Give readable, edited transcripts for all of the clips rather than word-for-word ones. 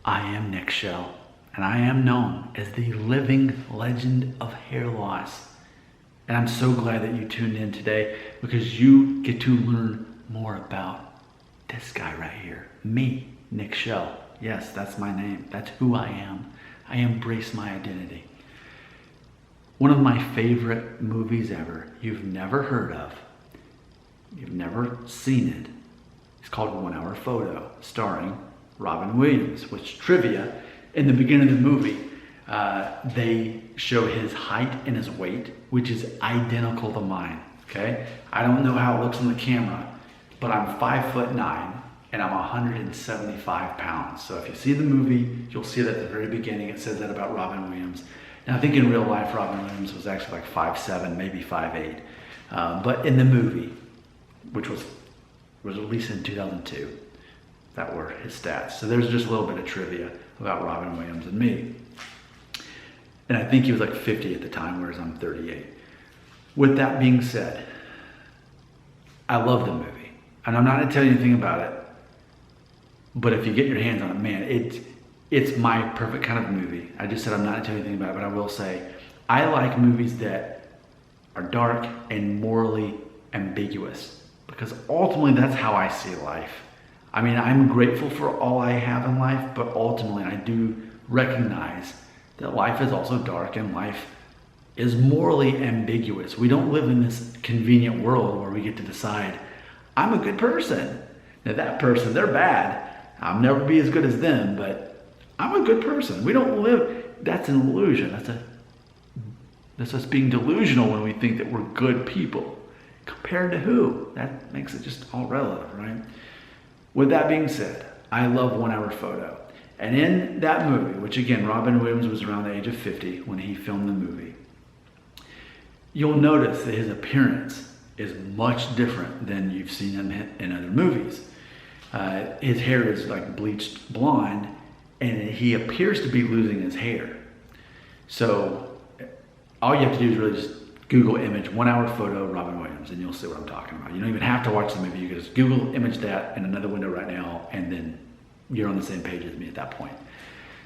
I am Nick Shell, and I am known as the living legend of hair loss. And I'm so glad that you tuned in today because you get to learn more about this guy right here. Me, Nick Shell. Yes, that's my name. That's who I am. I embrace my identity. One of my favorite movies ever, you've never heard of, you've never seen it. It's called 1 Hour Photo, starring Robin Williams, which trivia, in the beginning of the movie, they show his height and his weight, which is identical to mine, okay? I don't know how it looks on the camera, but I'm 5'9", and I'm 175 pounds. So if you see the movie, you'll see that at the very beginning, it says that about Robin Williams. Now I think in real life, Robin Williams was actually like 5'7", maybe 5'8". But in the movie, which was released in 2002, that were his stats. So there's just a little bit of trivia about Robin Williams and me. And I think he was like 50 at the time, whereas I'm 38. With that being said, I love the movie. And I'm not gonna tell you anything about it, but if you get your hands on it, man, it's my perfect kind of movie. I just said I'm not gonna tell you anything about it, but I will say, I like movies that are dark and morally ambiguous, because ultimately that's how I see life. I mean, I'm grateful for all I have in life, but ultimately I do recognize that life is also dark and life is morally ambiguous. We don't live in this convenient world where we get to decide, I'm a good person. Now that person, they're bad. I'll never be as good as them, but I'm a good person. We don't live, that's an illusion. That's us being delusional when we think that we're good people. Compared to who? That makes it just all relative, right? With that being said, I love 1 Hour Photo. And in that movie, which again, Robin Williams was around the age of 50 when he filmed the movie, you'll notice that his appearance is much different than you've seen him in other movies. His hair is like bleached blonde, and he appears to be losing his hair. So all you have to do is really just Google image 1 Hour Photo Robin Williams, and you'll see what I'm talking about. You don't even have to watch the movie. You can just Google image that in another window right now, and then you're on the same page as me at that point.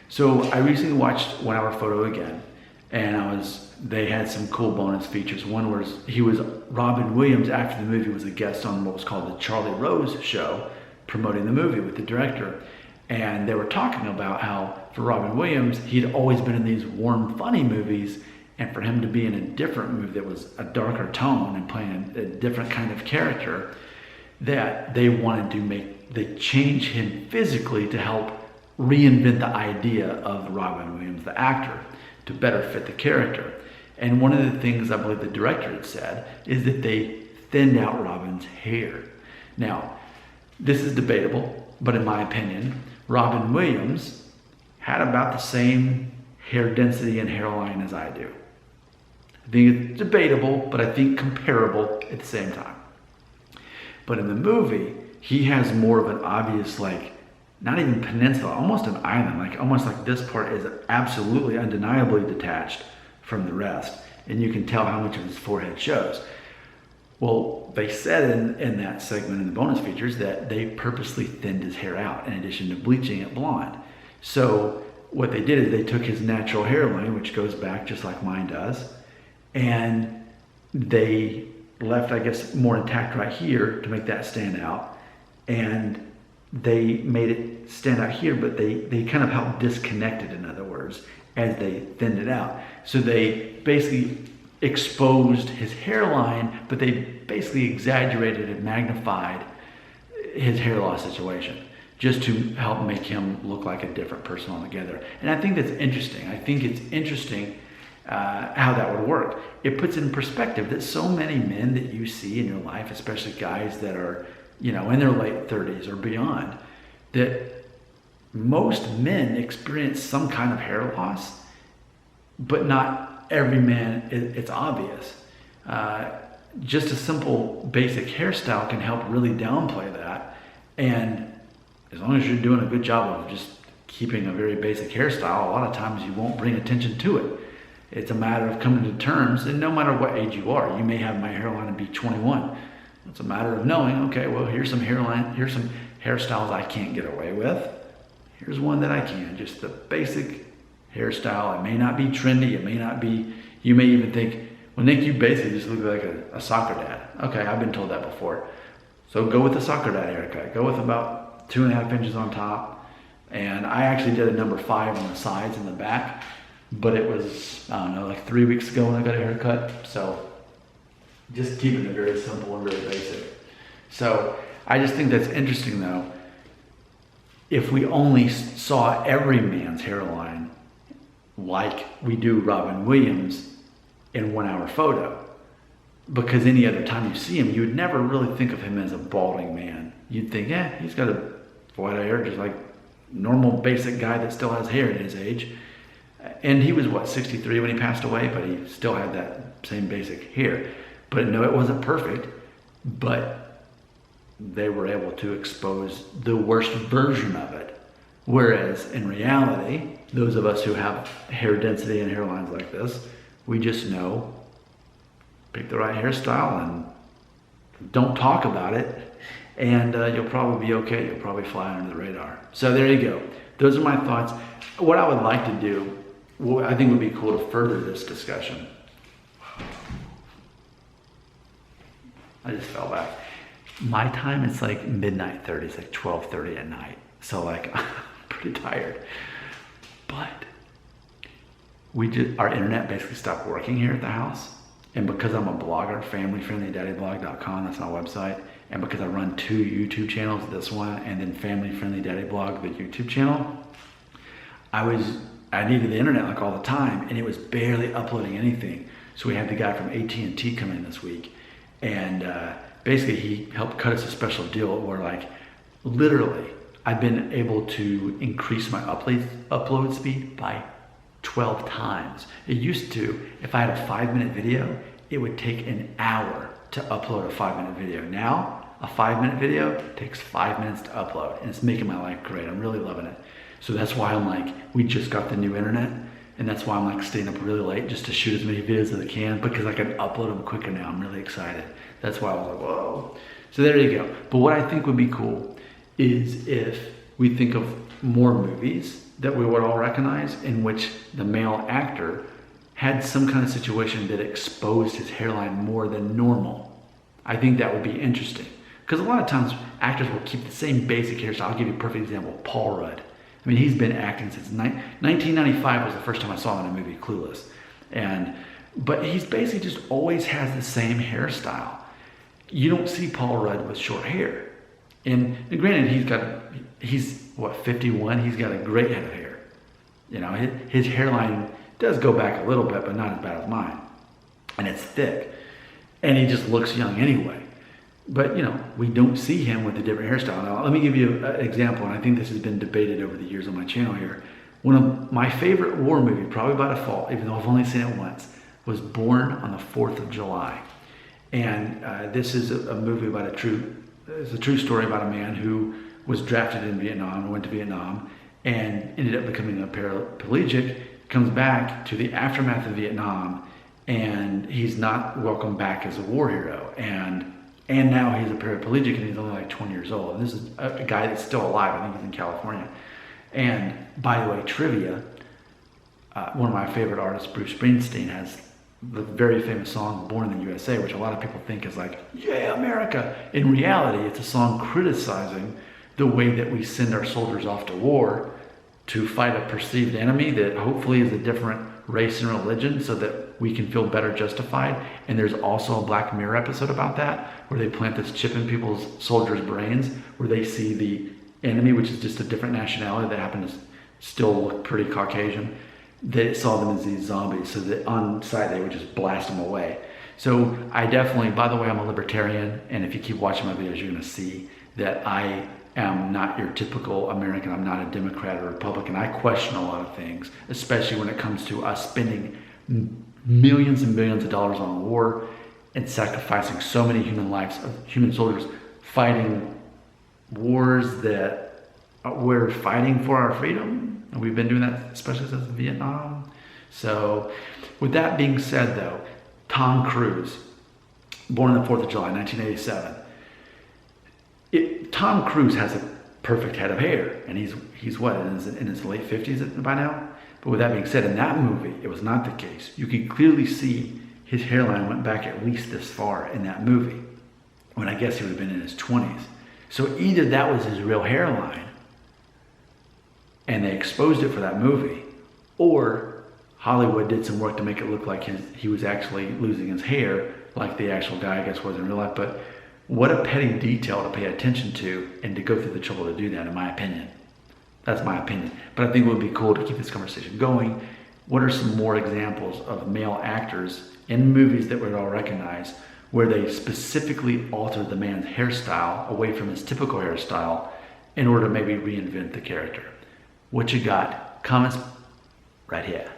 So I recently watched 1 Hour Photo again, and they had some cool bonus features. One was Robin Williams after the movie was a guest on what was called the Charlie Rose Show, promoting the movie with the director. And they were talking about how for Robin Williams, he'd always been in these warm, funny movies, and for him to be in a different movie that was a darker tone and playing a different kind of character, that they wanted to they change him physically to help reinvent the idea of Robin Williams, the actor, to better fit the character. And one of the things I believe the director had said is that they thinned out Robin's hair. Now, this is debatable, but in my opinion, Robin Williams had about the same hair density and hairline as I do. I think it's debatable, but I think comparable at the same time. But in the movie, he has more of an obvious, like, not even peninsula, almost an island, like almost like this part is absolutely undeniably detached from the rest. And you can tell how much of his forehead shows. Well, they said in that segment in the bonus features that they purposely thinned his hair out in addition to bleaching it blonde. So what they did is they took his natural hairline, which goes back just like mine does, and they left, I guess, more intact right here to make that stand out. And they made it stand out here, but they kind of helped disconnect it, in other words, as they thinned it out. So they basically exposed his hairline, but they basically exaggerated and magnified his hair loss situation just to help make him look like a different person altogether. And I think that's interesting. I think it's interesting how that would work. It puts in perspective that so many men that you see in your life, especially guys that are, in their late 30s or beyond, that most men experience some kind of hair loss, but not every man, it's obvious. Just a simple basic hairstyle can help really downplay that. And as long as you're doing a good job of just keeping a very basic hairstyle, a lot of times you won't bring attention to it. It's a matter of coming to terms, and no matter what age you are, you may have my hairline and be 21. It's a matter of knowing, okay, well, here's some hairstyles I can't get away with. here's one that I can. Just the basic hairstyle. It may not be trendy. It may not be, you may even think, well, Nick, you basically just look like a soccer dad. Okay, I've been told that before. So go with the soccer dad haircut. Go with about 2.5 inches on top. And I actually did a number 5 on the sides and the back, but it was, I don't know, like 3 weeks ago when I got a haircut. So just keeping it very simple and very basic. So I just think that's interesting though. If we only saw every man's hairline like we do Robin Williams in 1 hour photo, because any other time you see him, you would never really think of him as a balding man. You'd think, he's got a white hair, just like normal basic guy that still has hair at his age. And he was what, 63 when he passed away, but he still had that same basic hair. But no, it wasn't perfect, but they were able to expose the worst version of it. Whereas in reality, those of us who have hair density and hairlines like this, we just know, pick the right hairstyle and don't talk about it, and you'll probably be okay. You'll probably fly under the radar. So there you go. Those are my thoughts. What I would like to do, what I think would be cool to further this discussion. I just fell back. My time, it's like midnight 30, it's like 12:30 at night. So like, I'm pretty tired. But our internet basically stopped working here at the house. And because I'm a blogger, familyfriendlydaddyblog.com, that's my website. And because I run 2 YouTube channels, this one, and then Family Friendly Daddy Blog, the YouTube channel, I needed the internet like all the time, and it was barely uploading anything. So we had the guy from AT&T come in this week, and basically he helped cut us a special deal where like literally I've been able to increase my upload speed by 12 times. It used to, if I had a 5-minute video, it would take an hour to upload a 5-minute video. Now, a 5-minute video takes 5 minutes to upload, and it's making my life great. I'm really loving it. So that's why I'm like, we just got the new internet, and that's why I'm like staying up really late just to shoot as many videos as I can, because I can upload them quicker now. I'm really excited. That's why I was like, whoa. So there you go. But what I think would be cool is if we think of more movies that we would all recognize in which the male actor had some kind of situation that exposed his hairline more than normal. I think that would be interesting. Because a lot of times actors will keep the same basic hairstyle. I'll give you a perfect example, Paul Rudd. I mean, he's been acting since 1995 was the first time I saw him in a movie, Clueless. But he's basically just always has the same hairstyle. You don't see Paul Rudd with short hair. And granted, he's what, 51? He's got a great head of hair. You know, his hairline does go back a little bit, but not as bad as mine. And it's thick. And he just looks young anyway. But, you know, we don't see him with a different hairstyle. Now, let me give you an example, and I think this has been debated over the years on my channel here. One of my favorite war movies, probably by default, even though I've only seen it once, was Born on the 4th of July. And this is a movie about it's a true story about a man who was drafted in Vietnam, went to Vietnam, and ended up becoming a paraplegic, comes back to the aftermath of Vietnam, and he's not welcomed back as a war hero. And now he's a paraplegic, and he's only like 20 years old. And this is a guy that's still alive. I think he's in California. And by the way, trivia, one of my favorite artists, Bruce Springsteen, has the very famous song Born in the USA, which a lot of people think is like, yeah, America. In reality, it's a song criticizing the way that we send our soldiers off to war to fight a perceived enemy that hopefully is a different race and religion, so that we can feel better justified. And there's also a Black Mirror episode about that, where they plant this chip in people's soldiers' brains, where they see the enemy, which is just a different nationality that happen to still look pretty Caucasian. They saw them as these zombies, so that on sight they would just blast them away. So I definitely, by the way, I'm a libertarian, and if you keep watching my videos, you're gonna see that I am not your typical American. I'm not a Democrat or Republican. I question a lot of things, especially when it comes to us spending millions and billions of dollars on war and sacrificing so many human lives of human soldiers fighting wars that we're fighting for our freedom. And we've been doing that especially since Vietnam. So with that being said though, Tom Cruise, born on the 4th of July, 1987. Tom Cruise has perfect head of hair, and he's what, in his late 50s by now. But with that being said, in that movie, it was not the case. You could clearly see his hairline went back at least this far in that movie, when I guess he would have been in his 20s. So either that was his real hairline, and they exposed it for that movie, or Hollywood did some work to make it look like he was actually losing his hair, like the actual guy, I guess, was in real life. But what a petty detail to pay attention to and to go through the trouble to do that, in my opinion. That's my opinion. But I think it would be cool to keep this conversation going. What are some more examples of male actors in movies that we'd all recognize where they specifically altered the man's hairstyle away from his typical hairstyle in order to maybe reinvent the character? What you got? Comments right here.